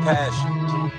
Passion.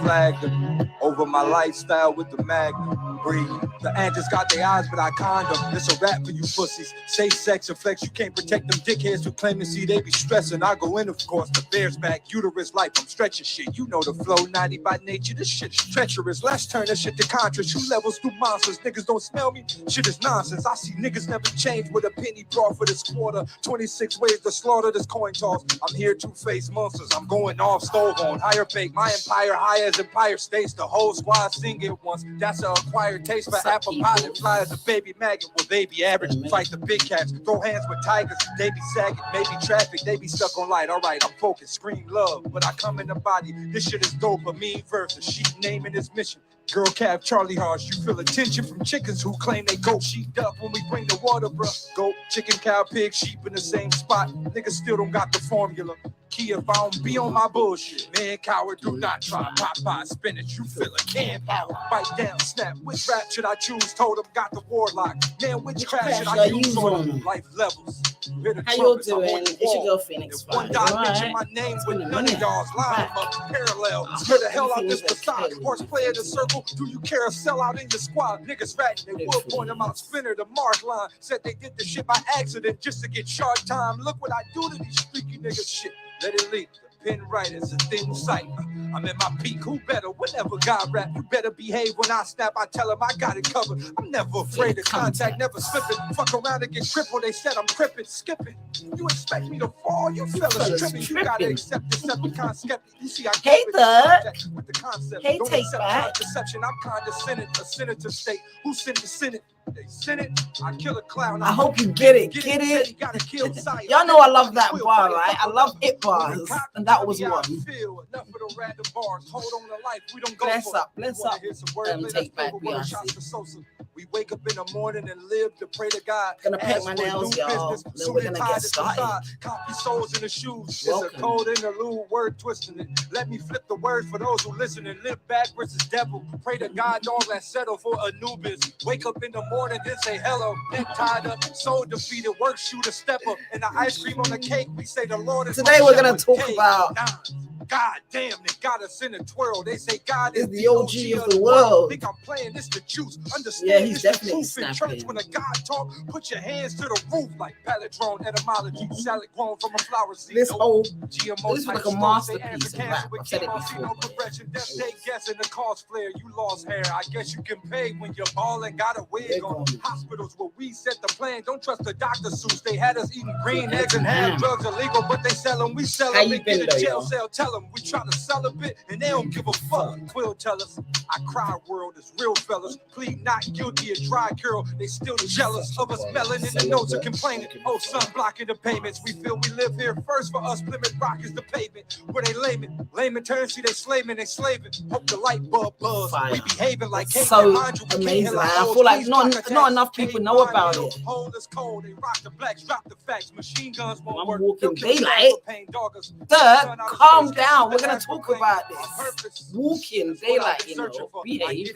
Flagged them over my lifestyle with the magnum. Breathe. The antics got their eyes, but I condom. It's a rap for you pussies. Safe sex and flex. You can't protect them dickheads who claim to see they be stressing. I go in, of course. The bear's back. Uterus life. I'm stretching shit. You know the flow. 90 by nature. This shit is treacherous. Let's turn this shit to Contra. Shoot levels through monsters. Niggas don't smell me. Shit is nonsense. I see niggas never change with a penny brought for this quarter. 26 ways to slaughter this coin toss. I'm here to face monsters. I'm going off stove on. Higher fake. My empire high as Empire States. The whole squad sing it once. That's an acquired taste for apple pie that fly as a baby maggot. Well, they be average. Fight the big cats. Throw hands with tigers. They be sagging. Maybe traffic. They be stuck on light. All right, I'm focused. Scream love. But I come in the body. This shit is dope. A mean verse. A sheep naming this mission. Girl calf Charlie Harsh, you feel attention from chickens who claim they goat sheeped up when we bring the water, bruh. Goat, chicken, cow, pig, sheep in the same spot. Niggas still don't got the formula. Key if I don't be on my bullshit. Man, coward, do not try. Popeye spinach, you feel a can power. Bite down, snap. Which rap should I choose? Told him got the warlock. Man, which craft should I use on life levels? How you doing? It's your girl Phoenix. One dot mention my name with none of y'all's line up parallel. Where the hell out this facade? Horse player the circle. Do you carousel out in your squad? Niggas ratting, they would point them out. Spinner the mark line. Said they did the shit by accident just to get short time. Look what I do to these streaky niggas shit. Let it leak. The pen writers, a thin sight. I'm in my peak. Who better? Whenever God rap, you better behave. When I snap, I tell him I got it covered. I'm never afraid of contact, never slipping. Fuck around and get crippled. They said I'm crippin', skipping. You expect me to fall? You fellas tripping. You gotta accept Decepticon skeptic. You see, I hate that with the concept. Hey, Don't take accept back. deception. I'm condescending. A senator state. Who sent the Senate? They sent it. I kill a clown. I hope you get it. Get it. Y'all know I love that bar, right? I love it bars, and that was one. Enough of the random bars. Hold on to life. We don't go Bless for up. Bless up. Take back Beyonce. We wake up in the morning and live to pray to God. Gonna paint my nails, y'all. Then we're gonna get started. Copy souls in the shoes. It's a cold interlude, word twisting it. Let me flip the words for those who listen and live backwards as devil. Pray to God, all that settle for Anubis. Wake up in the morning, then say hello. Neck tied up, soul defeated, work shoot a stepper. And the ice cream on the cake, we say the Lord is. Today we're gonna talk about. God damn, they got us in a twirl. They say God is the OG of the world. Think I'm playing this to juice. Understand yeah, he's this definitely the truth in church. When a God talk, put your hands to the roof like palindrome etymology. Salad grown from a flower seed. This whole GMO this is like a masterpiece of rap. I've said it before. Death day guessing the cause flare. You lost hair. I guess you can pay when you're ballin'. Got a wig on. Hospitals where we set the plan. Don't trust the Dr. Seuss. They had us eating green eggs and ham drugs illegal, but they sell them. We sell them. They get a jail cell. Tell them we try to sell a bit and they don't give a fuck. Quill tell us I cry world is real fellas. Plead not guilty of dry curl. They still jealous of us melon in the nose of complaining. Oh, sun blocking the payments. We feel we live here first. For us, Plymouth Rock is the pavement where they layman. Layman turn, see they slaving, they slaving. Hope the light bulb buzz. We behaving like so amazing. I feel like not enough people know about it. Hold is cold. They rock the blacks, drop the facts. Machine guns won't work. Walking Daylyt. Third, calm down. We're gonna talk about this. Walking Daylyt, you know. Behave.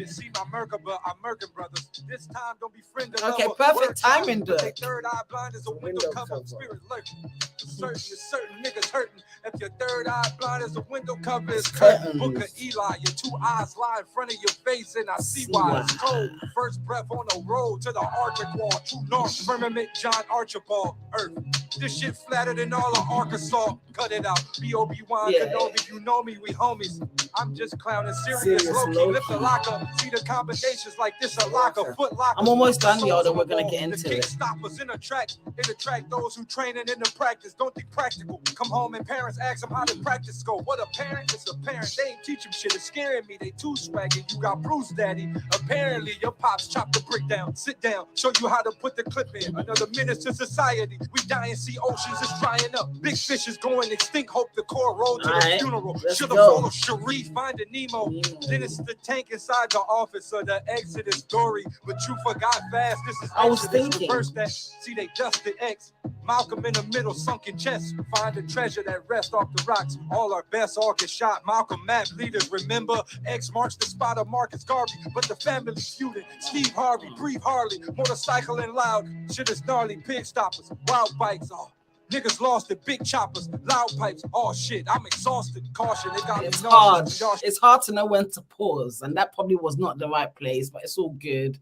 See my murder, but I'm murking brothers. This time don't be friend. Okay, perfect timing, dude. Third eye blind is a window cover. Spirit lurking. Certain niggas hurting. If your third eye blind is a window cover, it's curtain. Book of Eli, your two eyes lie in front of your face, and I see why it's cold. First breath on the road to the Arctic wall. True north, firmament, John Archibald, Earth. This shit flatter than all of Arkansas. Cut it out. B.O.B.Y. Kenobi, you know me, we homies. I'm just clowning serious low-key. Lift the lock up. See the combinations like this, a locker, foot locker. I'm almost done, y'all, then we're gonna get into it. Stoppers in a track. It attract those who training in the practice. Don't think practical. Come home and parents ask them how the practice go. What a parent? It's a parent. They ain't teach them shit. It's scaring me. They too swaggy. You got Bruce Daddy. Apparently your pops chopped the brick down. Sit down. Show you how to put the clip in. Another menace to society. We die and see oceans is drying up. Big fish is going extinct. Hope the core roll to the funeral. Should've followed Sharif. Finding Nemo. Then it's the tank inside the office of the Exodus story. But you forgot fast. This is I was thinking. First that. See they dusted X. Malcolm in the middle, sunken chest. Find a treasure that rests off the rocks. All our best all get shot. Malcolm map leaders. Remember, X marks the spot of Marcus Garvey. But the family feuding. Steve Harvey, Breathe Harley. Motorcycling loud. Shit is gnarly. Pig stoppers. Wild bikes. Oh. Niggas lost it, big choppers, loud pipes, all shit. I'm exhausted. Caution, it got me It's hard. nauseous. It's hard to know when to pause, and that probably was not the right place, but it's all good.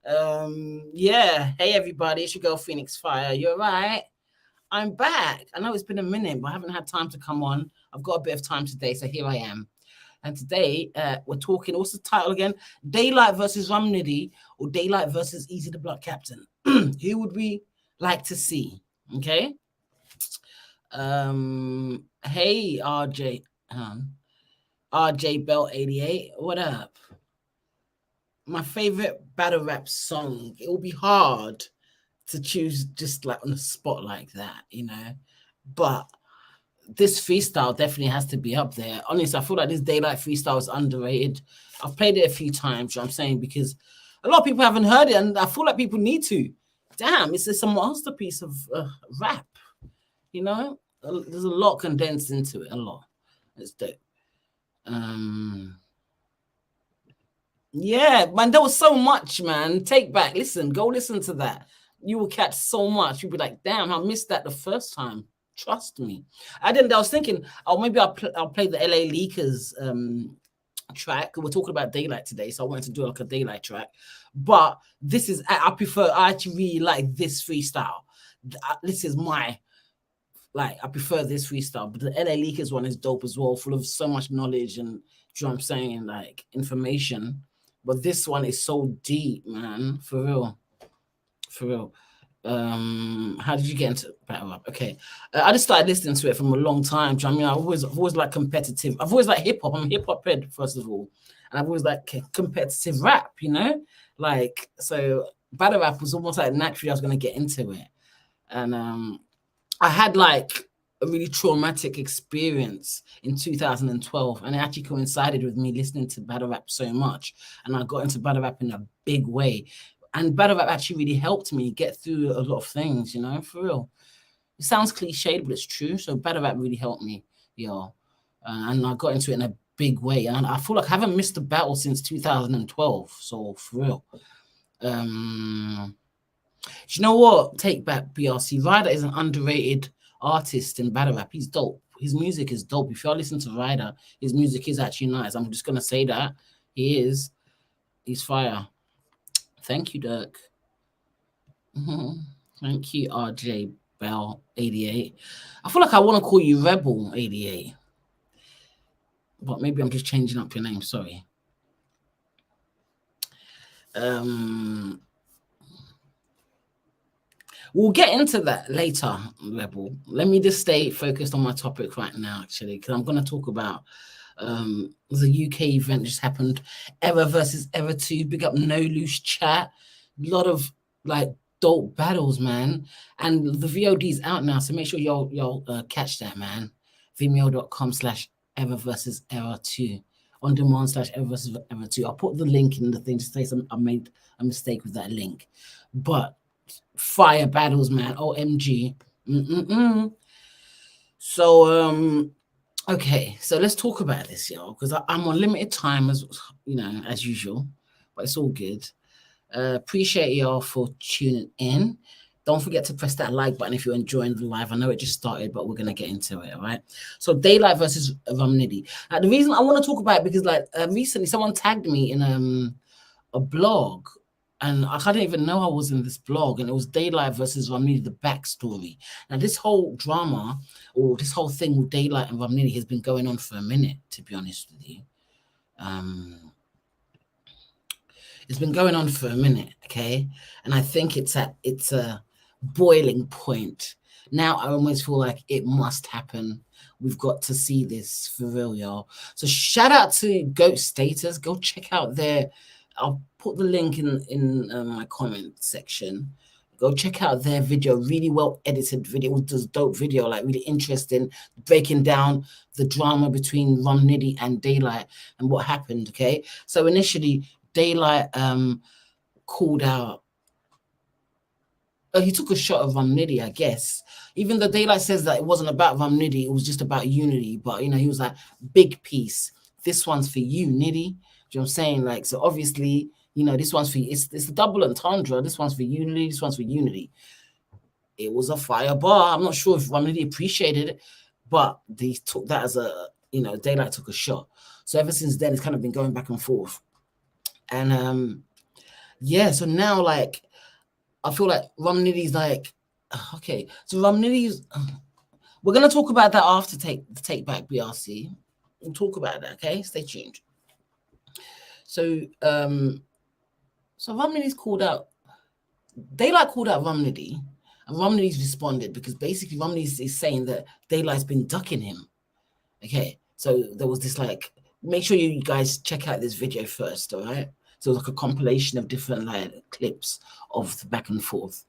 Yeah. Hey everybody, it's your girl Phoenix Fire. You're right. I'm back. I know it's been a minute, but I haven't had time to come on. I've got a bit of time today, so here I am. And today we're talking. What's the title again? Daylyt versus Nitty, or Daylyt versus Eazy the Block Captain. Who would we like to see? Okay. Hey RJ, RJ Bell 88. What up? My favorite battle rap song. It will be hard to choose just like on the spot like that, you know. But this freestyle definitely has to be up there. Honestly, I feel like this Daylyt freestyle is underrated. I've played it a few times, you know what I'm saying, because a lot of people haven't heard it, and I feel like people need to. Damn, it's a masterpiece of rap, you know. There's a lot condensed into it, a lot. It's dope. Yeah, man, there was so much, man. Take back, listen, go listen to that. You will catch so much. You'll be like, damn, I missed that the first time. Trust me. I was thinking, oh, maybe I'll play the LA Leakers track. We're talking about Daylyt today, so I wanted to do like a Daylyt track. But this is, I actually really like this freestyle. This is my, like, I prefer this freestyle. But the LA Leakers one is dope as well, full of so much knowledge and, you know what I'm saying, like, information. But this one is so deep, man, for real. For real. How did you get into battle rap? Okay, I just started listening to it from a long time. Do you know what I mean? I've always like competitive. I've always like hip hop. I'm a hip hop head first of all, and I've always like competitive rap. You know, like, so battle rap was almost like naturally I was gonna get into it, and I had like a really traumatic experience in 2012, and it actually coincided with me listening to battle rap so much, and I got into battle rap in a big way. And battle rap actually really helped me get through a lot of things, you know, for real. It sounds cliched, but it's true. So battle rap really helped me, yo. And I got into it in a big way. And I feel like I haven't missed a battle since 2012. So for real. Do you know what? Take back BRC. Ryder is an underrated artist in battle rap. He's dope. His music is dope. If you listen to Ryder, his music is actually nice. I'm just going to say that. He is. He's fire. Thank you, Dirk. Thank you, RJ Bell 88. I feel like I want to call you Rebel 88. But maybe I'm just changing up your name, sorry. We'll get into that later, Rebel. Let me just stay focused on my topic right now, actually, because I'm going to talk about the UK event just happened. Error versus Error 2. Big up No Loose chat. A lot of like dope battles, man. And the VOD is out now, so make sure y'all catch that, man. Vimeo.com/Error versus Error 2. On demand /Error versus Error 2. I'll put the link in the thing just in case I made a mistake with that link. But fire battles, man. OMG. So okay, so let's talk about this, y'all, because I'm on limited time, as you know, as usual, but it's all good. Appreciate y'all for tuning in. Don't forget to press that like button if you're enjoying the live. I know it just started, but we're gonna get into it, all right? So Daylyt versus Nitty. The reason I want to talk about it because like recently someone tagged me in a blog. And I didn't even know I was in this blog, and it was Daylyt versus Nitty, the backstory. Now, this whole drama, or this whole thing with Daylyt and Nitty has been going on for a minute, to be honest with you. It's been going on for a minute, okay? And I think it's a boiling point. Now I almost feel like it must happen. We've got to see this for real, y'all. So shout out to Goat Status. Go check out their... I'll put the link in my comment section. Go check out their video. Really well edited video. It was a dope video, like really interesting, breaking down the drama between Nitty and Daylyt and what happened. Okay, so initially Daylyt called out. He took a shot of Nitty, I guess. Even though Daylyt says that it wasn't about Nitty, it was just about unity. But you know, he was like, big piece. This one's for you, Nitty. Do you know what I'm saying? Like, so obviously, you know, this one's for it's the double entendre. This one's for unity. This one's for unity. it was a fire bar. I'm not sure if Rum Nitty appreciated it, but they took that as a, you know, Daylyt took a shot. So ever since then, it's kind of been going back and forth. And yeah, so now like I feel like Rum Nitty's like, okay, so Rum Nitty's we're gonna talk about that after take back BRC. We'll talk about that, okay? Stay tuned. So so Rum Nitty's called out, Daylyt called out Rum Nitty, and Rum Nitty's responded because basically Rum Nitty is saying that Daylight's been ducking him. Okay, so there was this like, make sure you guys check out this video first, all right? So it's like a compilation of different like clips of the back and forth.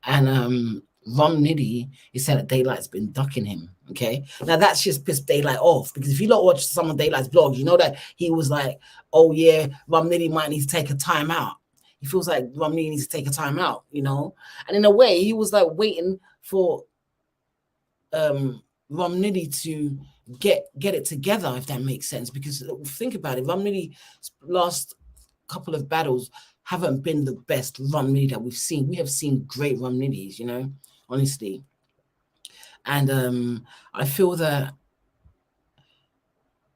And Rum Nitty is saying that Daylight's been ducking him. Okay, now that's just pissed Daylyt off, because if you lot watch some of Daylight's blogs, you know that he was like, oh yeah, Rum Nitty might need to take a time out. He feels like Rum Nitty needs to take a time out, you know? And in a way, he was like waiting for Rum Nitty to get it together, if that makes sense. Because think about it, Rum Nitty's last couple of battles haven't been the best Rum Nitty that we've seen. We have seen great Rum Nitties, you know, honestly. And I feel that,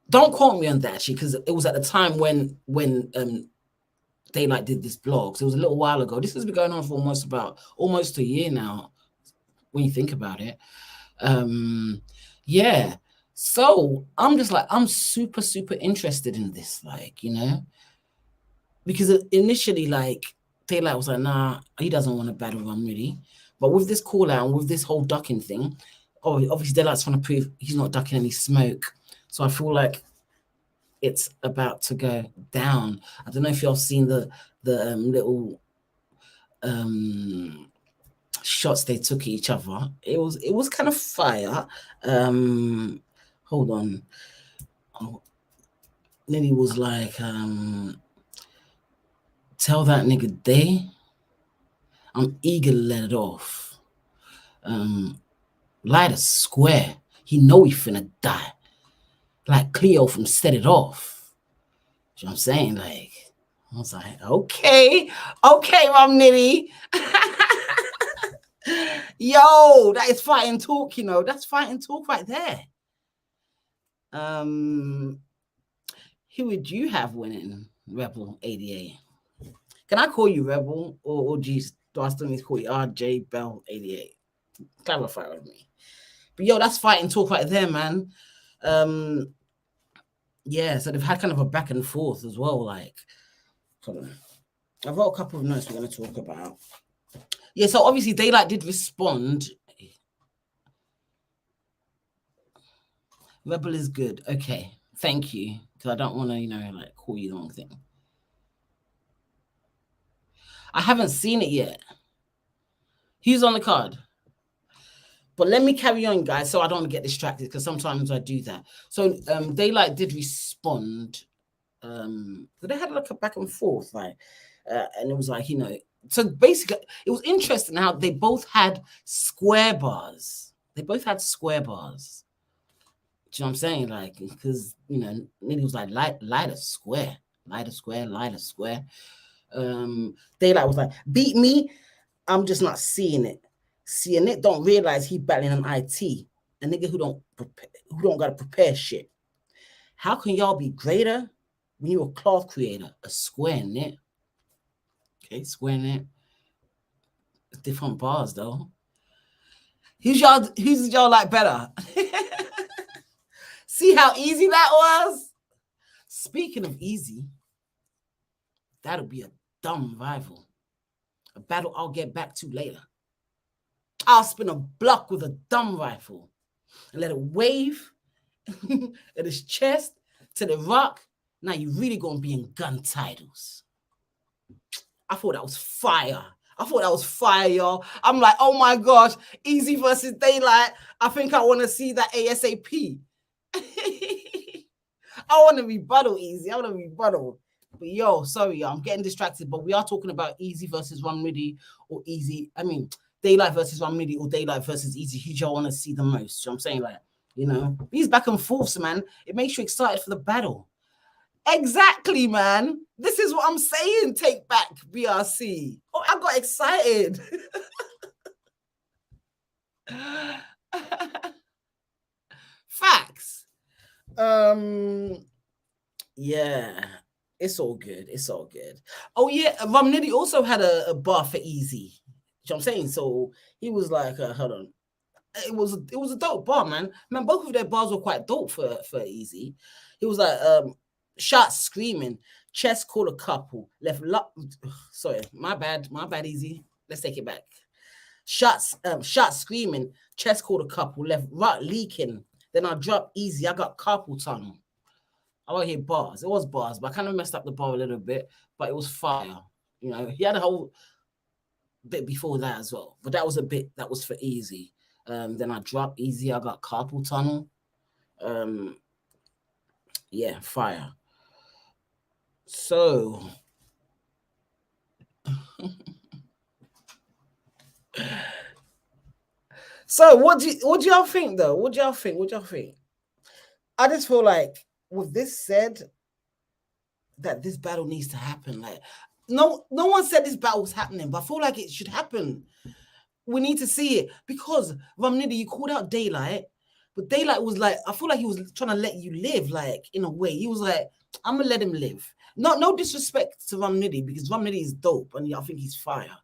don't quote me on that actually, because it was at the time when Daylyt did this blog. So it was a little while ago. This has been going on for almost a year now, when you think about it. Yeah. So I'm just like, I'm super interested in this, like, you know, because initially, like, Daylyt was like, nah, he doesn't want to battle Rum Nitty. But with this call out and with this whole ducking thing, obviously Daylight's trying to prove he's not ducking any smoke. So I feel like it's about to go down. I don't know if y'all seen the little shots they took at each other. It was kind of fire. Hold on. Oh, Nitty was like, tell that nigga Day I'm eager to let it off. Light a square. He know he finna die. Like Cleo from Set It Off. You know what I'm saying? Like, I was like, okay, Rum Nitty. Yo, that is fighting talk, you know. That's fighting talk right there. Who would you have winning Rebel 88? Can I call you Rebel, or do I still need to call you RJ Bell 88? Clarify with me. But yo, that's fighting talk right there, man. Yeah, so they've had kind of a back and forth as well. Like, hold on. I wrote a couple of notes we're going to talk about. Yeah, so obviously Daylyt did respond. Rebel is good. Okay, thank you. Because I don't want to, you know, like call you the wrong thing. I haven't seen it yet. Who's on the card? But let me carry on, guys, so I don't get distracted, because sometimes I do that. So Daylyt did respond. So they had like a back and forth, like, and it was like, you know, so basically it was interesting how they both had square bars. They both had square bars. Do you know what I'm saying? Like, because, you know, Nitty was like, light a square, light a square, light a square. Daylyt was like, beat me, I'm just not seeing it. Seeing it, don't realize he battling an IT, a nigga who don't gotta prepare shit. How can y'all be greater when you're a cloth creator? A square knit. Okay, square knit. Different bars though. Who's y'all like better? See how easy that was? Speaking of Eazy, that'll be a dumb rival. A battle I'll get back to later. I'll spin a block with a dumb rifle and let it wave at his chest to the rock. Now you really gonna be in gun titles. I thought that was fire. Y'all. I'm like, oh my gosh, Eazy versus Daylyt. I think I want to see that ASAP. I want to rebuttal Eazy. But yo, sorry, y'all, I'm getting distracted. But we are talking about Eazy versus Rum Nitty, or Daylyt versus Rum Nitty, or Daylyt versus Eazy. Who y'all want to see the most? You know what I'm saying? Like, you know, these back and forths, man, it makes you excited for the battle. Exactly, man. This is what I'm saying. Take back BRC. Oh, I got excited. Facts. Yeah, it's all good. It's all good. Oh yeah, Nitty also had a bar for Eazy. You know what I'm saying? So he was like, hold on. It was a dope bar, man. Man, both of their bars were quite dope for Eazy. He was like, shots screaming, chest called a couple, left sorry, my bad, Eazy. Let's take it back. Shots screaming, chest called a couple, left right leaking. Then I dropped Eazy, I got carpal tunnel. I won't hear bars. It was bars, but I kind of messed up the bar a little bit, but it was fire. You know, he had a whole bit before that as well, but that was a bit that was for Eazy. Then I dropped Eazy, I got carpal tunnel. Yeah, fire. So so what do y'all think though? What do y'all think? I just feel like with this said that this battle needs to happen. Like no one said this battle was happening, but I feel like it should happen. We need to see it because Nitty, you called out Daylyt, but Daylyt was like, I feel like he was trying to let you live, like in a way. He was like, I'm gonna let him live. No disrespect to Nitty because Nitty is dope and I think he's fire.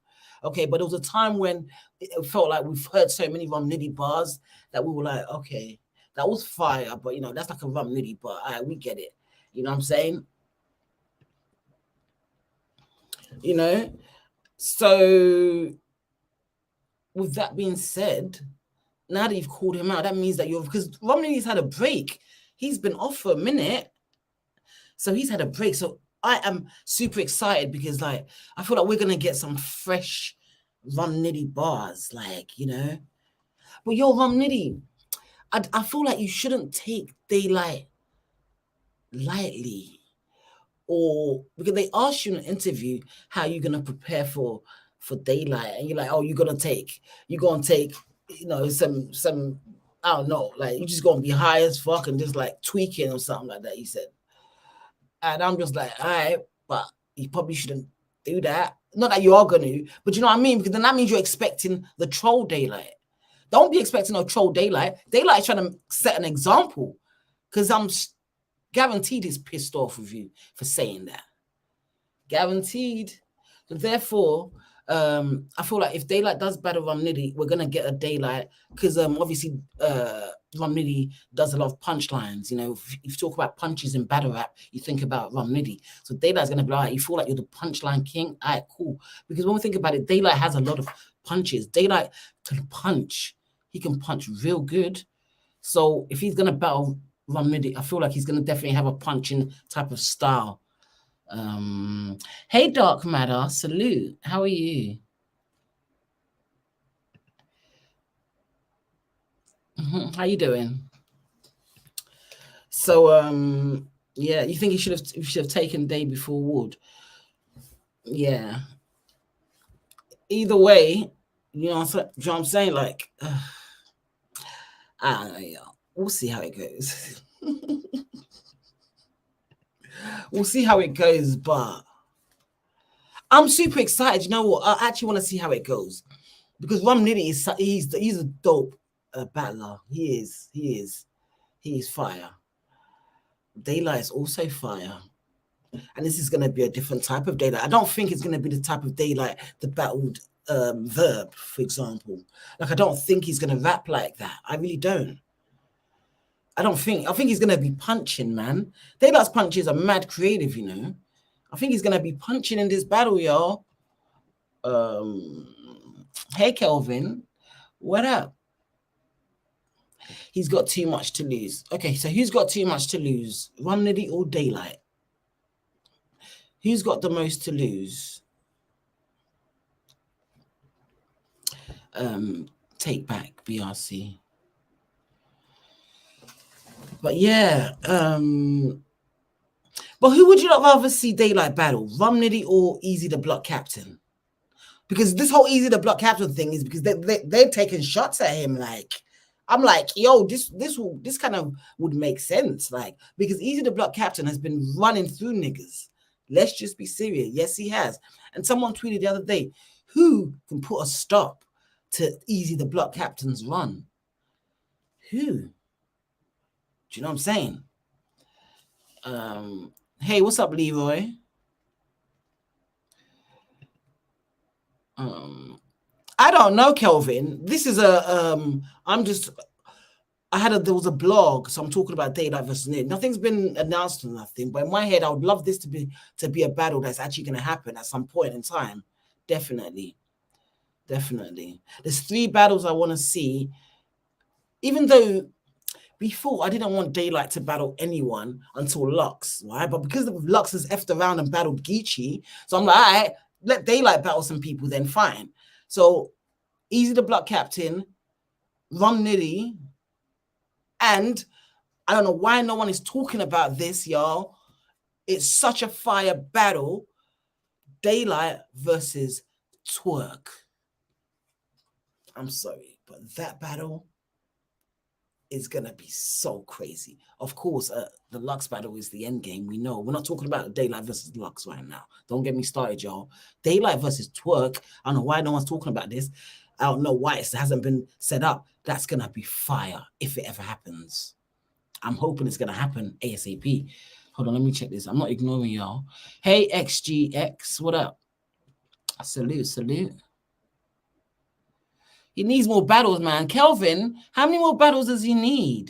Okay, but there was a time when it felt like we've heard so many Nitty bars that we were like, okay, that was fire, but you know, that's like a Nitty bar. All right, we get it. You know what I'm saying? You know? So with that being said, now that you've called him out, that means that because Romney's had a break. He's been off for a minute. So he's had a break. So I am super excited because like I feel like we're gonna get some fresh Nitty bars, like, you know. But yo, Nitty, I feel like you shouldn't take Daylyt lightly. Or because they asked you in an interview how you're gonna prepare for Daylyt, and you're like, oh, you're gonna take, you know, some I don't know, like you're just gonna be high as fuck and just like tweaking or something like that, he said. And I'm just like, all right, but you probably shouldn't do that. Not that you are gonna, but you know what I mean? Because then that means you're expecting the troll Daylyt. Don't be expecting no troll Daylyt. Daylyt is trying to set an example. Because I'm guaranteed he's pissed off with you for saying that. Guaranteed. So therefore, I feel like if Daylyt does battle Nitty, we're gonna get a Daylyt because obviously Nitty does a lot of punchlines. You know, if you talk about punches in battle rap, you think about Nitty. So Daylight's gonna be like, you feel like you're the punchline king. All right, cool. Because when we think about it, Daylyt has a lot of punches. Daylyt can punch. He can punch real good. So if he's gonna battle Nitty, I feel like he's gonna definitely have a punching type of style. Hey Dark Matter, salute. How are you? How you doing? So yeah, you think he should have taken day before Wood? Yeah. Either way, you know what I'm saying? Like I don't know, yeah. We'll see how it goes. We'll see how it goes, but I'm super excited. You know what? I actually want to see how it goes because Nitty is he's a dope battler. He is fire. Daylyt is also fire, and this is going to be a different type of Daylyt. I don't think it's going to be the type of Daylyt that battled Verb, for example. Like I don't think he's going to rap like that. I really don't. I think he's going to be punching, man. Daylight's punches are mad creative, you know. I think he's going to be punching in this battle, y'all. Hey, Kelvin. What up? He's got too much to lose. Okay, so who's got too much to lose? Nitty or Daylyt? Who's got the most to lose? Take back BRC. But yeah, but who would you rather see Daylyt battle? Nitty or Eazy the Block Captain? Because this whole Eazy the Block Captain thing is because they're taking shots at him. Like, I'm like, yo, this kind of would make sense. Like, because Eazy the Block Captain has been running through niggas. Let's just be serious. Yes, he has. And someone tweeted the other day, who can put a stop to Eazy the Block Captain's run? Who? Do you know what I'm saying? Hey, what's up, Leroy? I don't know, Kelvin. This is a there was a blog, so I'm talking about Daylyt versus Nitty. Nothing's been announced or nothing, but in my head, I would love this to be a battle that's actually going to happen at some point in time. Definitely. There's 3 battles I want to see, even though before I didn't want Daylyt to battle anyone until Lux, right? But because Lux has effed around and battled Geechee, so I'm like, all right, let Daylyt battle some people, then fine. So Eazy the Block Captain, Rum Nitty, and I don't know why no one is talking about this, y'all. It's such a fire battle. Daylyt versus Twerk. I'm sorry, but that battle is going to be so crazy. Of course, the Lux battle is the end game. We know. We're not talking about Daylyt versus Lux right now. Don't get me started, y'all. Daylyt versus Twerk. I don't know why no one's talking about this. I don't know why it hasn't been set up. That's going to be fire if it ever happens. I'm hoping it's going to happen ASAP. Hold on, let me check this. I'm not ignoring y'all. Hey, XGX, what up? Salute. He needs more battles, man. Kelvin, how many more battles does he need?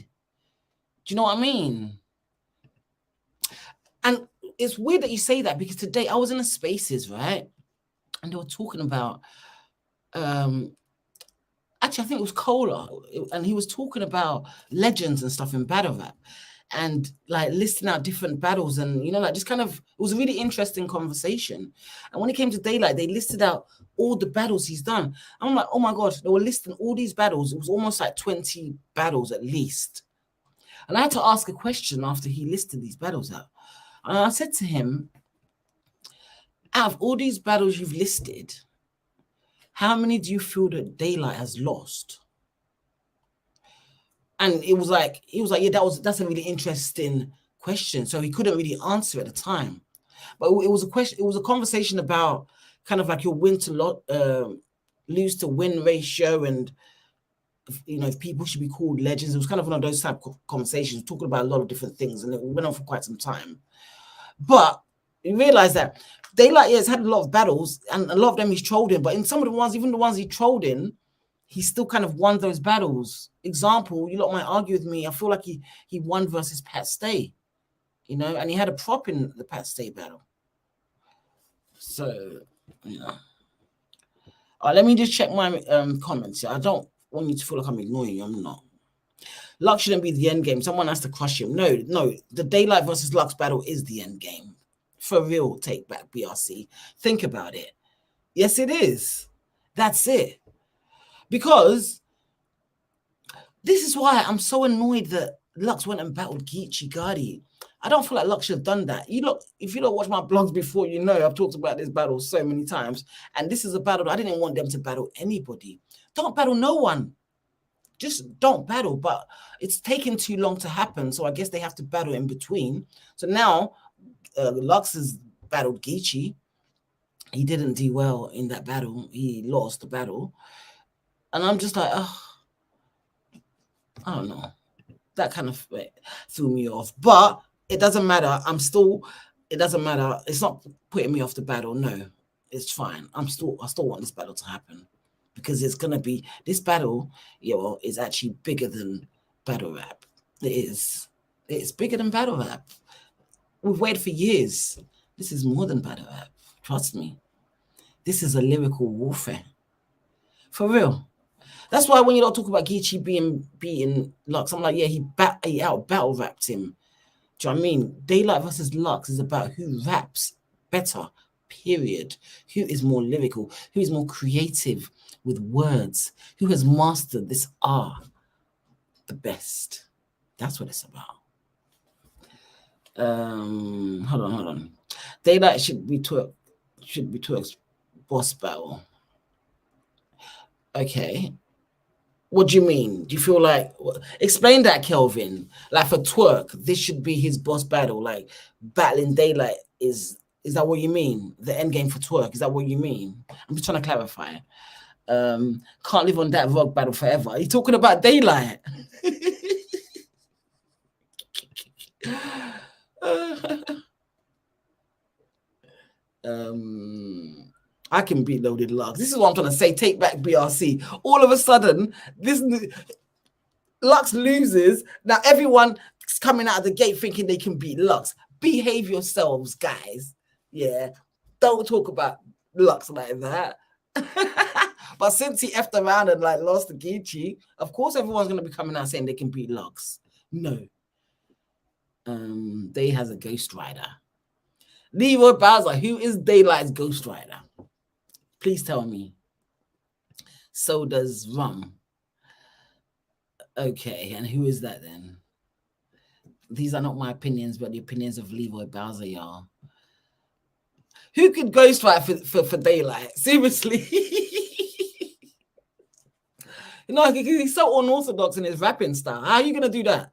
Do you know what I mean? And it's weird that you say that, because today I was in the spaces, right? And they were talking about, actually, I think it was Cola, and he was talking about legends and stuff in battle rap, and like listing out different battles, and like just kind of, it was a really interesting conversation. And when it came to Daylyt, they listed out all the battles he's done. I'm like, oh my god, they were listing all these battles. It was almost like 20 battles at least. And I had to ask a question after he listed these battles out. And I said to him, out of all these battles you've listed, how many do you feel that Daylyt has lost? And he was like, yeah, that's a really interesting question. So he couldn't really answer at the time. But it was a question, it was a conversation about kind of like your win to lose to win ratio, and if people should be called legends. It was kind of one of those type of conversations, talking about a lot of different things, and it went on for quite some time. But you realize that Daylyt, has had a lot of battles, and a lot of them he's trolled in, but in some of the ones, even the ones he trolled in, he still kind of won those battles. Example, you lot might argue with me, I feel like he won versus Pat Stay, and he had a prop in the Pat Stay battle. So, let me just check my comments here. I don't want you to feel like I'm ignoring you. I'm not. Lux shouldn't be the end game. Someone has to crush him. No. The Daylyt versus Lux battle is the end game. For real, take back BRC. Think about it. Yes, it is. That's it. Because this is why I'm so annoyed that Lux went and battled Geechee Gotti. I don't feel like Lux should have done that. If you don't watch my blogs before, I've talked about this battle so many times. And this is a battle I didn't want them to battle anybody. Don't battle no one. Just don't battle. But it's taken too long to happen, so I guess they have to battle in between. So now Lux has battled Geechee. He didn't do well in that battle. He lost the battle. And I'm just like, I don't know. That kind of threw me off. But it doesn't matter. It doesn't matter. It's not putting me off the battle. No, it's fine. I still want this battle to happen, because it's going to be, this battle, is actually bigger than battle rap. It is. It's bigger than battle rap. We've waited for years. This is more than battle rap. Trust me. This is a lyrical warfare. For real. That's why when you don't talk about Geechee beating Lux, I'm like, yeah, he out battle rapped him. Do you know what I mean? Daylyt versus Lux is about who raps better, period. Who is more lyrical, who is more creative with words, who has mastered this art the best. That's what it's about. Hold on. Daylyt should be Twerk's boss battle. Okay. What do you mean? Do you feel like, explain that, Kelvin? Like for Twerk, this should be his boss battle, like battling Daylyt is that what you mean? The end game for Twerk, is that what you mean? I'm just trying to clarify. Can't live on that rock battle forever. He's talking about Daylyt. I can beat Loaded Lux. This is what I'm trying to say. Take back BRC. All of a sudden, this Lux loses. Now everyone's coming out of the gate thinking they can beat Lux. Behave yourselves, guys. Yeah. Don't talk about Lux like that. But since he effed around and like lost to Geechee, of course everyone's gonna be coming out saying they can beat Lux. No. Day has a Ghost Rider. Leroy Bowser, who is Daylyt's Ghost Rider? Please tell me. So does Rum. Okay, and who is that then? These are not my opinions, but the opinions of Leroy Bowser, y'all. Who could Ghost Rider for Daylyt? Seriously. You know, he's so unorthodox in his rapping style. How are you gonna do that?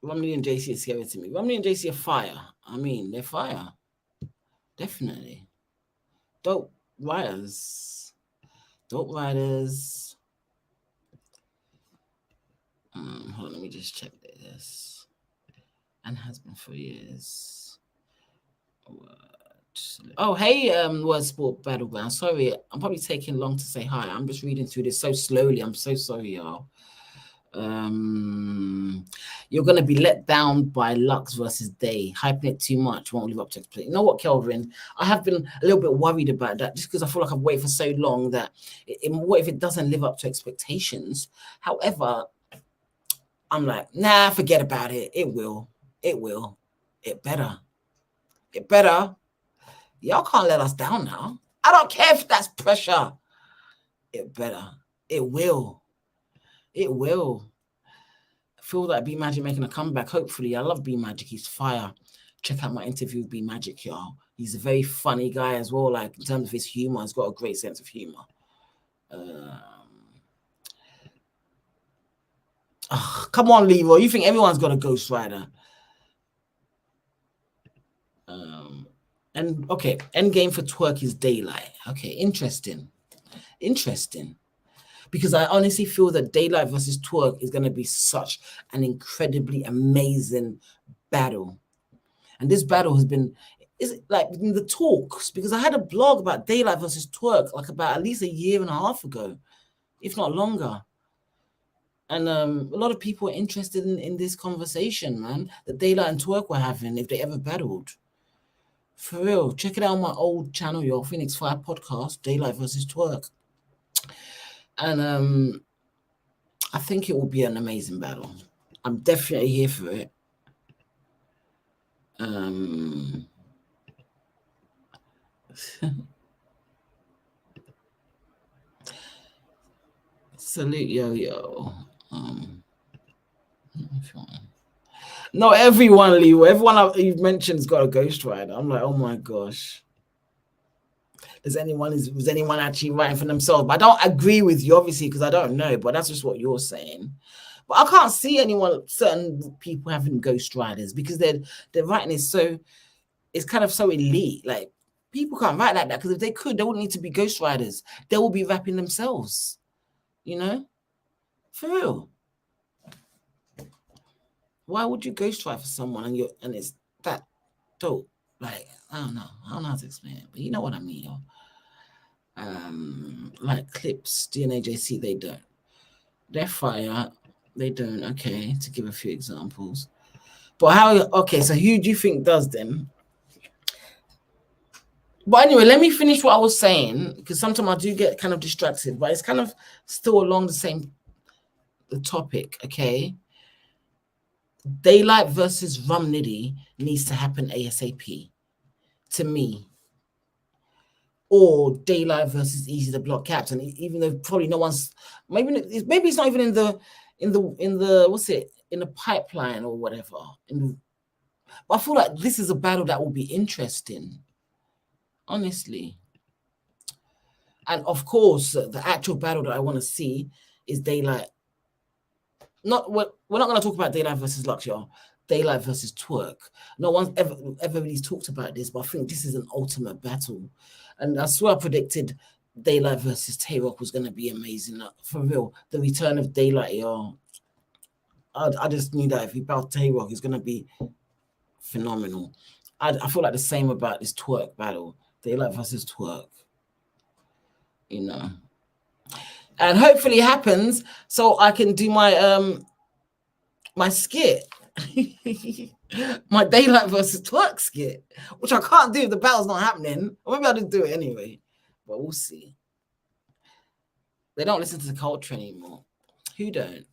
Romney and JC are scary to me. Romney and JC are fire. I mean, they're fire. Definitely. Dope riders. Dope riders. Hold on, let me just check this. And has been for years. Oh, hey, Word Sport Battleground. Sorry, I'm probably taking long to say hi. I'm just reading through this so slowly. I'm so sorry, y'all. You're going to be let down by Lux versus Day. Hyping it too much won't live up to expectations. You know what, Kelvin? I have been a little bit worried about that just because I feel like I've waited for so long that what if it doesn't live up to expectations? However, I'm like, nah, forget about it. It will. It will. It better. It better. Y'all can't let us down now. I don't care if that's pressure. It better. It will. It will. I feel like B Magic making a comeback. Hopefully, I love B Magic. He's fire. Check out my interview with B Magic, y'all. He's a very funny guy as well. Like in terms of his humor, he's got a great sense of humor. Come on, Leroy. You think everyone's got a Ghost Rider? And okay, end game for Twerk is Daylyt. Okay, interesting. Interesting. Because I honestly feel that Daylyt versus Twerk is going to be such an incredibly amazing battle. And this battle has been, like in the talks, because I had a blog about Daylyt versus Twerk like about at least a year and a half ago, if not longer. And a lot of people are interested in this conversation, man, that Daylyt and Twerk were having if they ever battled. For real, check it out on my old channel, your Phoenix Fire podcast, Daylyt versus Twerk. And I think it will be an amazing battle. I'm definitely here for it. Salute yo. No, everyone, Leo. Everyone you've mentioned's got a Ghost Rider. I'm like, oh my gosh. Is anyone actually writing for themselves? But I don't agree with you, obviously, because I don't know. But that's just what you're saying. But I can't see certain people having Ghost Riders because their writing is it's kind of so elite. Like people can't write like that because if they could, they wouldn't need to be Ghost Riders. They will be rapping themselves. You know, for real. Why would you ghostwrite for someone and it's that dope? Like, I don't know how to explain it, but you know what I mean, yo. Like Clips, DNAJC, they don't. They're fire, they don't. Okay, to give a few examples. But so who do you think does them? But anyway, let me finish what I was saying, because sometimes I do get kind of distracted, but it's kind of still along the topic, okay? Daylyt versus Rum Nitty needs to happen ASAP, to me. Or Daylyt versus Eazy the Block Caps, and even though probably no one's maybe it's not even in the in the pipeline or whatever. But I feel like this is a battle that will be interesting, honestly. And of course, the actual battle that I want to see is Daylyt. We're not going to talk about Daylyt versus Lux, y'all. Daylyt versus Twerk. No one's ever really talked about this, but I think this is an ultimate battle. And I swear I predicted Daylyt versus Tay-Rock was going to be amazing. For real, the return of Daylyt, yo. I just knew that if he battled Tay-Rock, it's going to be phenomenal. I feel like the same about this Twerk battle. Daylyt versus Twerk. You know. And hopefully it happens so I can do my my skit. My Daylyt versus Twerk skit, which I can't do if the battle's not happening. Or maybe I'll just do it anyway. But we'll see. They don't listen to the culture anymore. Who don't?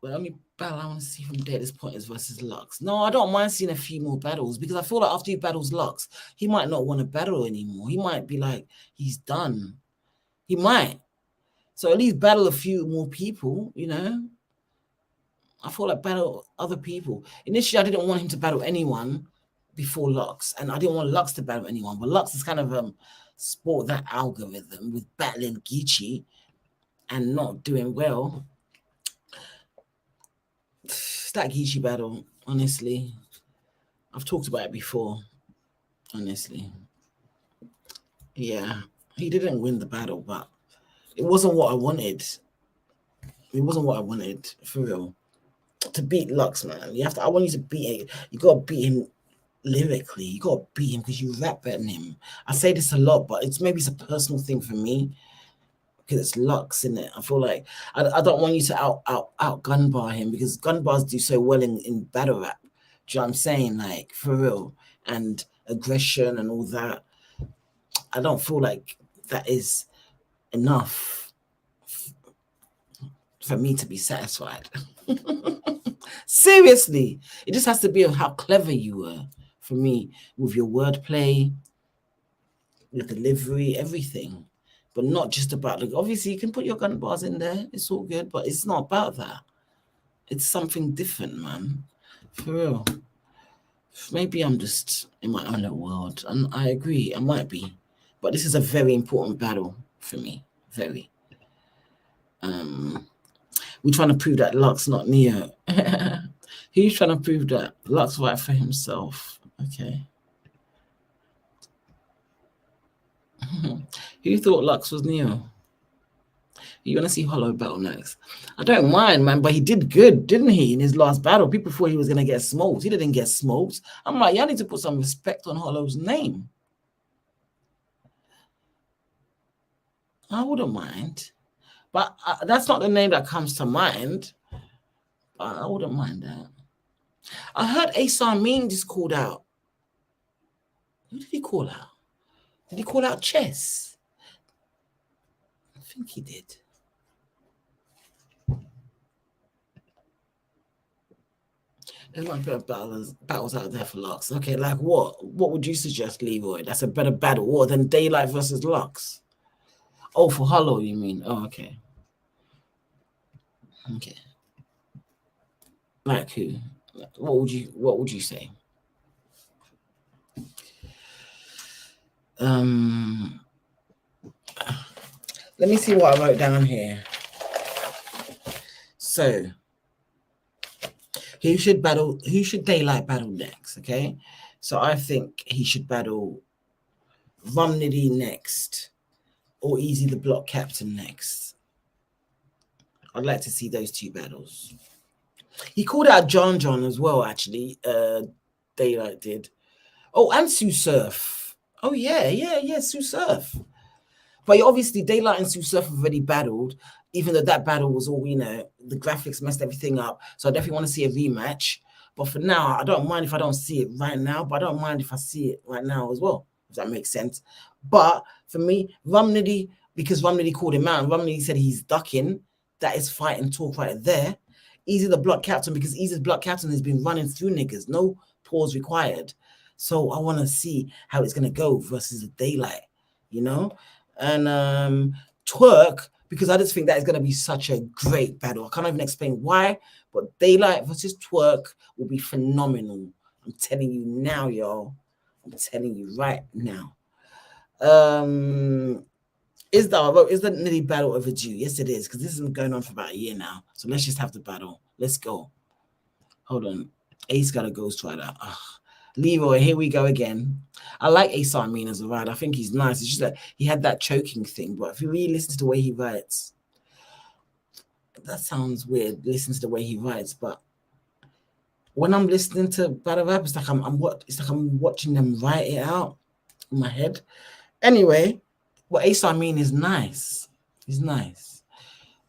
The only battle I want to see from Day at this point is versus Lux. No, I don't mind seeing a few more battles because I feel like after he battles Lux, he might not want to battle anymore. He might be like, he's done. He might. So at least battle a few more people, you know. I feel like battle other people. Initially, I didn't want him to battle anyone before Lux, and I didn't want Lux to battle anyone. But Lux has kind of sport that algorithm with battling Geechee and not doing well. That Geechee battle, honestly, I've talked about it before. Honestly, yeah, he didn't win the battle, but it wasn't what I wanted. It wasn't what I wanted, for real. To beat Lux, man, you have to. I want you to beat him. You gotta beat him lyrically. You gotta beat him because you rap better than him. I say this a lot, but maybe it's a personal thing for me because it's Lux in it. I feel like I don't want you to out gunbar him because gunbars do so well in battle rap. Do you know what I'm saying? Like, for real, and aggression and all that. I don't feel like that is enough for me to be satisfied. Seriously, it just has to be of how clever you were for me with your wordplay, your delivery, everything, but not just about, like, obviously you can put your gun bars in there, it's all good, but it's not about that. It's something different, man, for real. Maybe I'm just in my own little world, and I agree, I might be, but this is a very important battle for me, very. We're trying to prove that Lux not Neo. Who's trying to prove that Lux right for himself? Okay. Who thought Lux was Neo? You want to see Hollow battle next? I don't mind, man, but he did good, didn't he, in his last battle? People thought he was going to get smoked. He didn't get smoked. I'm like, y'all need to put some respect on Hollow's name. I wouldn't mind. But that's not the name that comes to mind. But I wouldn't mind that. I heard Asar Mean just called out. Who did he call out? Did he call out Chess? I think he did. There might be battles out there for Lux. Okay, like what? What would you suggest, Leroy? That's a better battle. What than Daylyt versus Lux? Oh, for Hollow, you mean? Oh, okay. Okay. Like who? What would you say? Let me see what I wrote down here. So, who should Daylyt battle next? Okay, so I think he should battle Nitty next, or Eazy the Block Captain next. I'd like to see those two battles. He called out John as well, actually. Daylyt did. Oh, and Sue Surf. Oh yeah, Sue Surf. But obviously, Daylyt and Sue Surf have already battled, even though that battle was all, the graphics messed everything up. So I definitely want to see a rematch. But for now, I don't mind if I don't see it right now, but I don't mind if I see it right now as well, if that makes sense. But for me, Nitty, because Nitty called him out, and Nitty said he's ducking, that is fight and talk right there. Eazy the Block Captain, because Eazy's Block Captain has been running through niggas, no pause required. So I want to see how it's going to go versus the Daylyt, And Twerk, because I just think that is going to be such a great battle. I can't even explain why, but Daylyt versus Twerk will be phenomenal. I'm telling you now, y'all. I'm telling you right now. Is the Nitty battle overdue? Yes, it is, because this has been going on for about a year now. So let's just have the battle. Let's go. Hold on. Ace got a ghost rider. Leroy, here we go again. I like Ace Armin as a rider. I think he's nice. It's just that he had that choking thing. But if you really listen to the way he writes, that sounds weird. Listen to the way he writes, but when I'm listening to battle rap, it's like I'm watching them write it out in my head. Anyway, what Ace Armin is nice. He's nice.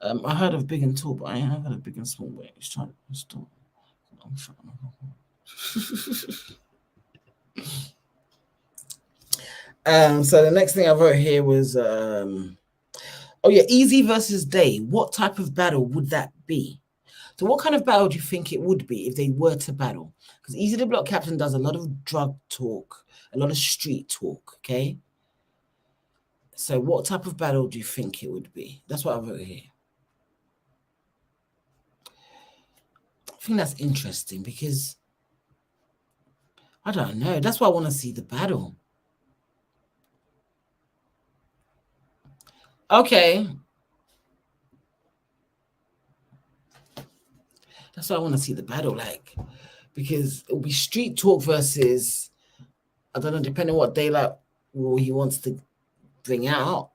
I heard of Big and Tall, but I ain't heard of Big and Small. Wait, he's trying to stop. So the next thing I wrote here was oh yeah, Eazy versus Day. What type of battle would that be? So what kind of battle do you think it would be if they were to battle? Because Eazy the Block Captain does a lot of drug talk, a lot of street talk, okay? So what type of battle do you think it would be? That's what I wrote here. I think that's interesting because I don't know. That's why I want to see the battle. Okay. That's why I want to see the battle, like, because it'll be street talk versus, I don't know, depending on what Daylyt he wants to bring out.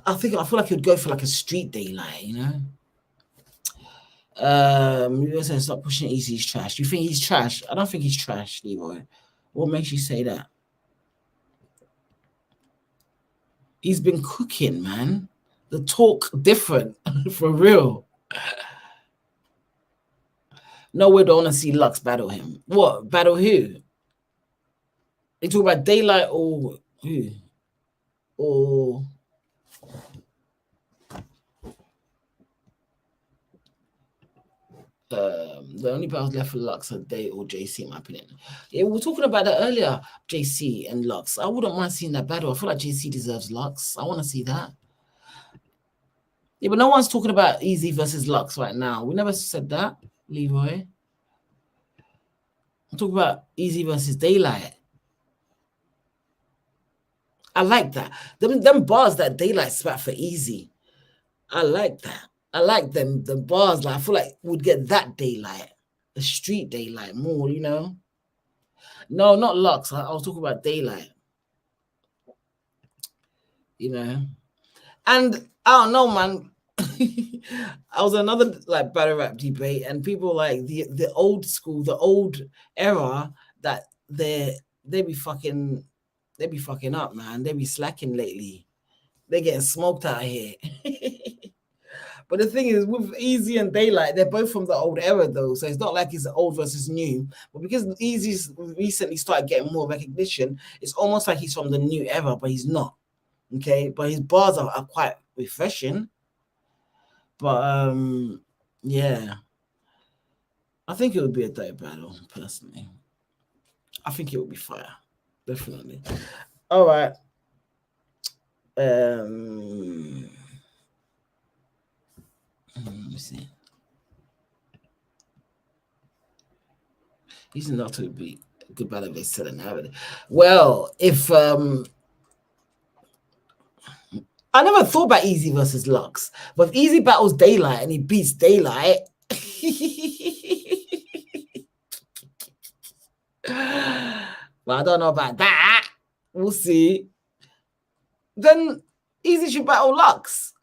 I feel like he would go for like a street Daylyt, you know. You also stop pushing Eazy's trash. Do you think he's trash? I don't think he's trash, Leroy. What makes you say that? He's been cooking, man. The talk different, for real. No, we don't want to see Lux battle him. What? Battle who? They talk about Daylyt or who? Or the only battles left for Lux are Day or JC, in my opinion. Yeah, we were talking about that earlier, JC and Lux. I wouldn't mind seeing that battle. I feel like JC deserves Lux. I want to see that. Yeah, but no one's talking about Eazy versus Lux right now. We never said that, Leroy. I'm talking about Eazy versus Daylyt. I like that. Them bars that Daylyt spat for Eazy. I like that. I like them. The bars, like I feel like would get that Daylyt, the street Daylyt more, you know. No, not Lux. I was talking about Daylyt. You know, and I don't know, man. I was another like battle rap debate, and people like the old school, the old era that they be fucking up, man. They be slacking lately. They're getting smoked out here. But the thing is, with Eazy and Daylyt, they're both from the old era, though. So it's not like it's old versus new. But because Eazy's recently started getting more recognition, it's almost like he's from the new era, but he's not. Okay, but his bars are quite refreshing. But yeah, I think it would be a dope battle, personally. I think it would be fire, definitely. All right. Let me see. He's not to be a good battle they said an Well, if I never thought about Eazy versus Lux, but if Eazy battles Daylyt and he beats Daylyt, well, I don't know about that. We'll see. Then Eazy should battle Lux.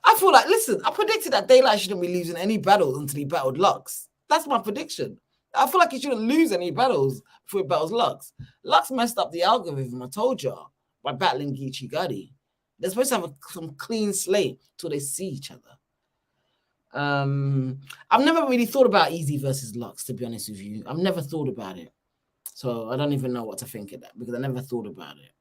I feel like, listen, I predicted that Daylyt shouldn't be losing any battles until he battled Lux. That's my prediction. I feel like he shouldn't lose any battles before he battles Lux. Lux messed up the algorithm, I told y'all, by battling Geechee Gotti. They're supposed to have some clean slate till they see each other. I've never really thought about Eazy versus Lux, to be honest with you. I've never thought about it. So I don't even know what to think of that because I never thought about it.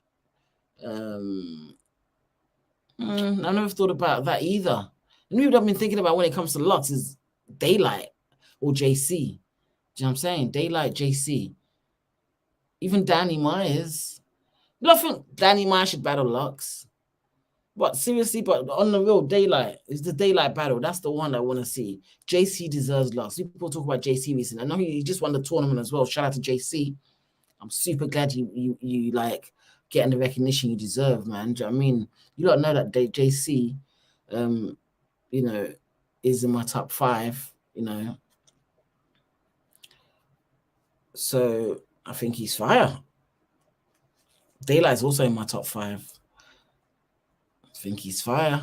I never thought about that either. The new I've been thinking about when it comes to Lux is Daylyt or JC. Do you know what I'm saying? Daylyt, JC. Even Danny Myers. You don't think Danny Myers should battle Lux? But seriously, but on the real, Daylyt is the Daylyt battle. That's the one I want to see. JC deserves Lux. People talk about JC recently. I know he just won the tournament as well. Shout out to JC. I'm super glad you like getting the recognition you deserve, man. Do you know what I mean? You don't know that JC, you know, is in my top 5, you know. So I think he's fire. Daylyt's also in my top 5. I think he's fire.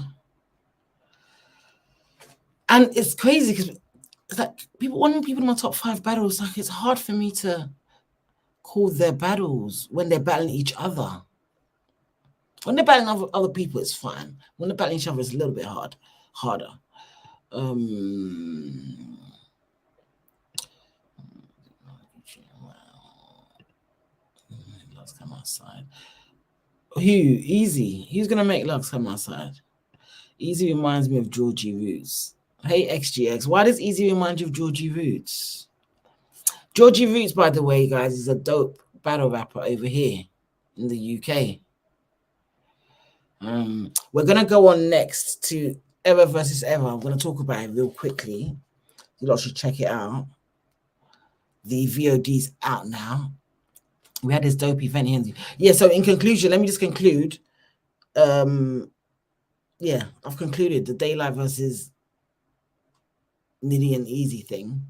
And it's crazy because it's like when people in my top 5 battles, like it's hard for me to call their battles when they're battling each other. When they're battling other people, it's fine. When they're battling each other, it's a little bit harder. Let's come outside. Who? Eazy. Who's gonna make Lux come outside? Eazy reminds me of Georgie Roots. Hey XGX, why does Eazy remind you of Georgie Roots? Georgie Roots, by the way, guys, is a dope battle rapper over here in the UK. We're gonna go on next to Ever versus Ever. I'm gonna talk about it real quickly. You lot should check it out. The VOD's out now. We had this dope event here. Yeah, so in conclusion, let me just conclude. Yeah, I've concluded the Daylyt versus Nitty and Eazy thing.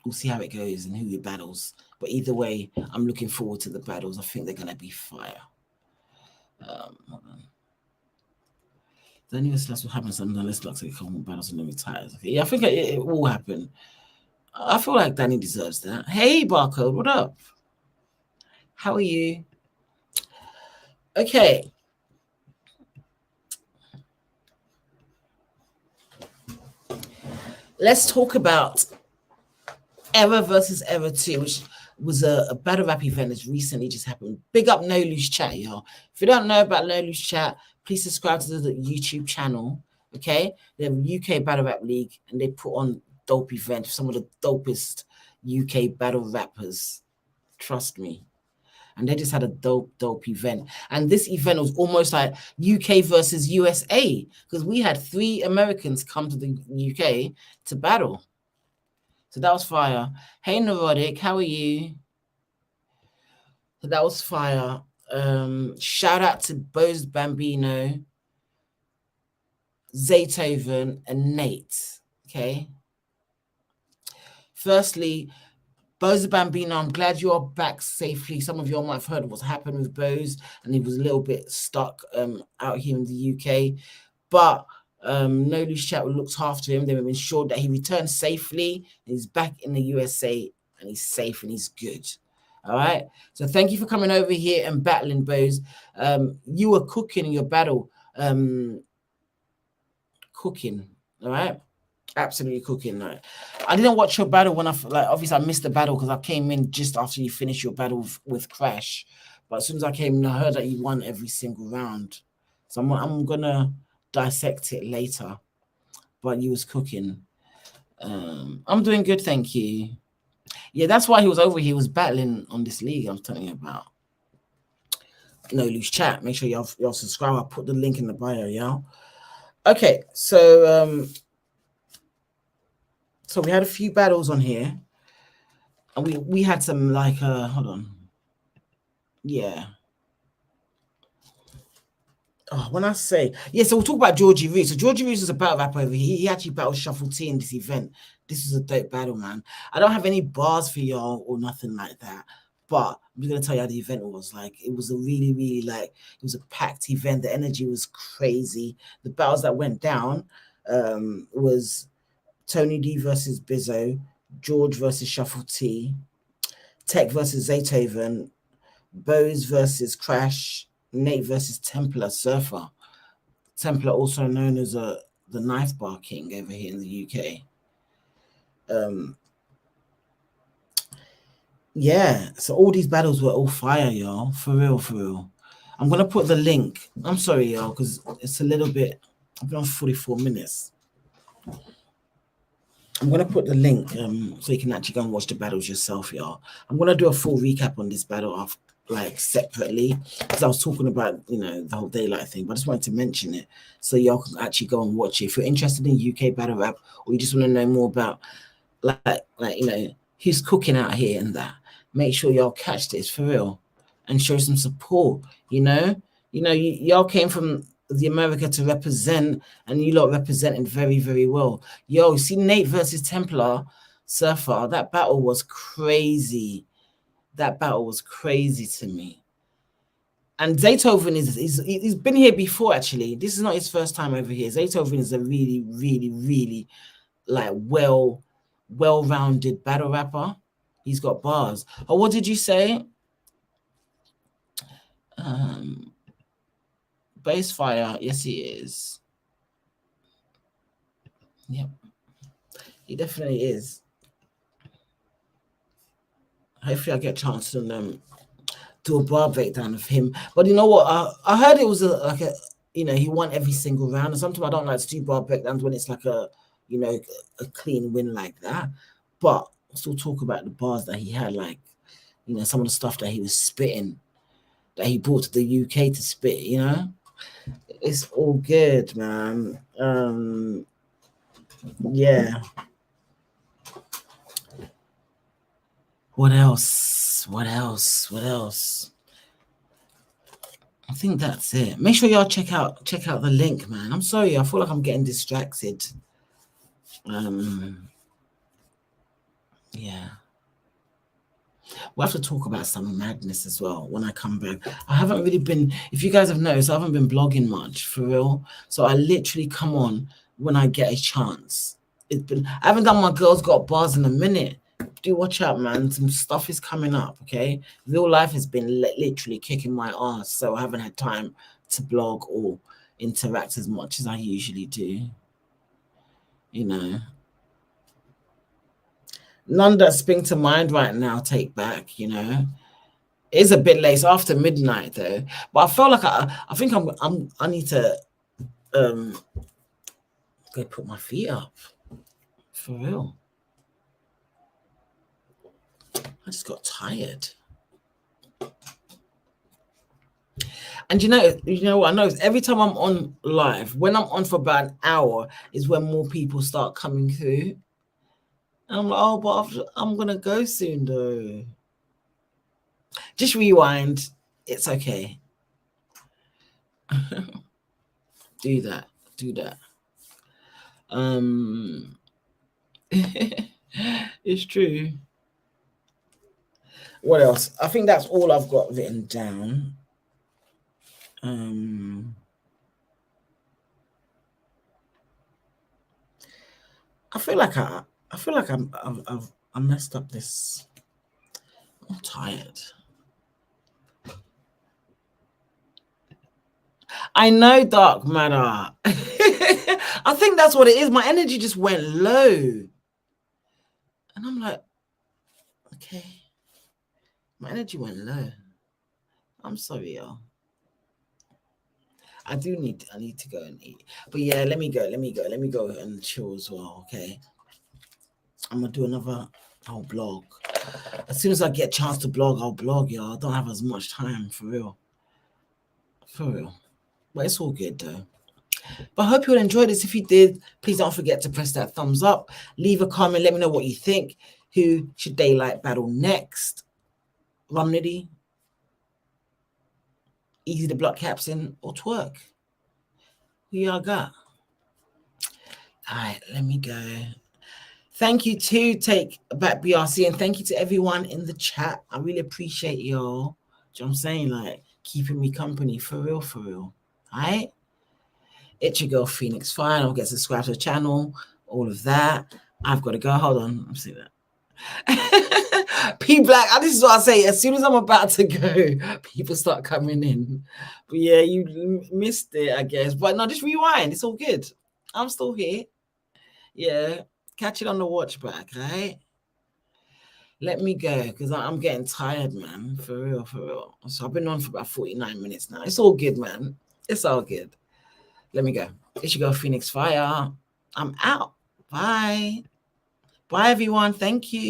We'll see how it goes and who it battles. But either way, I'm looking forward to the battles. I think they're gonna be fire. Hold on. The only that's what happens unless Lux like a couple battles and then retires. Okay, yeah, I think it will happen. I feel like Danny deserves that. Hey, Barcode, what up? How are you? Okay. Let's talk about Ever versus Ever 2, which was a battle rap event that's recently just happened. Big up No Loose Chat, y'all. If you don't know about No Loose Chat, please subscribe to the YouTube channel. Okay, they have UK Battle Rap League, and they put on dope events. Some of the dopest UK battle rappers. Trust me. And they just had a dope event. And this event was almost like UK versus USA, because we had 3 Americans come to the UK to battle. So that was fire. Hey, Neurotic, how are you? So that was fire. Shout out to Bose Bambino, Zaytoven, and Nate. Okay. Firstly, Bose Bambino, I'm glad you're back safely. Some of you all might have heard what's happened with Bose, and he was a little bit stuck out here in the UK. But No Loose Chat looked after him. They've ensured that he returned safely. He's back in the USA, and he's safe and he's good. All right. So thank you for coming over here and battling, Bose. You were cooking in your battle. Cooking. All right. Absolutely cooking. Right? I didn't watch your battle when obviously I missed the battle because I came in just after you finished your battle with Crash. But as soon as I came in, I heard that you won every single round. So I'm gonna dissect it later. But you was cooking. I'm doing good, thank you. Yeah, that's why he was over here. He was battling on this league I'm telling you about. No Loose Chat. Make sure y'all subscribe. I'll put the link in the bio, y'all. Okay, so so we had a few battles on here. And we had some like hold on. Yeah. Oh, when I say so we'll talk about Georgie Reese. So Georgie Reese is a battle rapper over here. He actually battled Shuffle T in this event. This is a dope battle, man. I don't have any bars for y'all or nothing like that. But I'm just gonna tell you how the event was. Like, it was a really, really it was a packed event. The energy was crazy. The battles that went down was Tony D versus Bizzo, George versus Shuffle T, Tech versus Zaytoven, Bose versus Crash, Nate versus Templar Surfer. Templar, also known as the Knife Bar King over here in the UK. Yeah, so all these battles were all fire, y'all. For real, for real. I'm gonna put the link. I'm sorry, y'all, because it's a little bit. I've been on 44 minutes. I'm gonna put the link so you can actually go and watch the battles yourself, y'all. I'm gonna do a full recap on this battle off separately, because I was talking about the whole Daylyt thing, but I just wanted to mention it so y'all can actually go and watch it. If you're interested in UK battle rap, or you just want to know more about who's cooking out here and that, make sure y'all catch this for real and show some support. Y'all came from the America to represent, and you lot represented very, very well. Yo, see Nate versus Templar Surfer, that battle was crazy. That battle was crazy to me. And Zaytoven he's been here before, actually. This is not his first time over here. Zaytoven is a really, really, really like well-rounded battle rapper. He's got bars. Oh, what did you say? Bass fire. Yes, he is. Yep. He definitely is. Hopefully I get a chance to do a bar breakdown of him. But you know what? I heard it was he won every single round. And sometimes I don't like to do bar breakdowns when it's like a clean win like that. But I'll still talk about the bars that he had, like, some of the stuff that he was spitting, that he brought to the UK to spit, It's all good, man. Yeah. What else? I think that's it. Make sure y'all check out the link, man. I'm sorry, I feel like I'm getting distracted. Yeah. We'll have to talk about some madness as well when I come back. I haven't really been, if you guys have noticed, I haven't been blogging much, for real. So I literally come on when I get a chance. I haven't done my Girls Got Bars in a minute. Do watch out, man. Some stuff is coming up, okay? Real life has been literally kicking my ass, so I haven't had time to blog or interact as much as I usually do. None that spring to mind right now, take back, It's a bit late. It's after midnight though. But I feel like I think I need to go put my feet up. For real. I just got tired. And you know what I know is every time I'm on live, when I'm on for about an hour, is when more people start coming through. And I'm like, oh, but I'm gonna go soon though. Just rewind. It's okay. Do that. It's true. What else? I think that's all I've got written down. I feel like I messed up this. I'm tired. I know, dark matter. I think that's what it is. My energy just went low. And I'm like, okay. My energy went low. I'm sorry, y'all. I need to go and eat. But yeah, let me go and chill as well, okay? I'm gonna do another whole blog. As soon as I get a chance to blog, I'll blog, y'all. I don't have as much time, for real. But it's all good though. But I hope you all enjoyed this. If you did, please don't forget to press that thumbs up. Leave a comment. Let me know what you think. Who should Daylyt battle next? Nitty, Eazy the Block Captain, or Twerk? Who y'all got? All right, let me go. Thank you to Take Back BRC, and thank you to everyone in the chat. I really appreciate y'all. Do you know what I'm saying? Like, keeping me company, for real. All right? It's your girl, Phoenix Fire. Don't forget to subscribe to the channel, all of that. I've got to go. Hold on. Let me see that. P Black, this is what I say. As soon as I'm about to go, people start coming in. But yeah, you missed it, I guess. But no, just rewind. It's all good. I'm still here. Yeah. Catch it on the watch back, right? Let me go because I'm getting tired, man. For real. So I've been on for about 49 minutes now. It's all good, man. It's all good. Let me go. It's your girl, Phoenix Fire. I'm out. Bye. Bye, everyone. Thank you.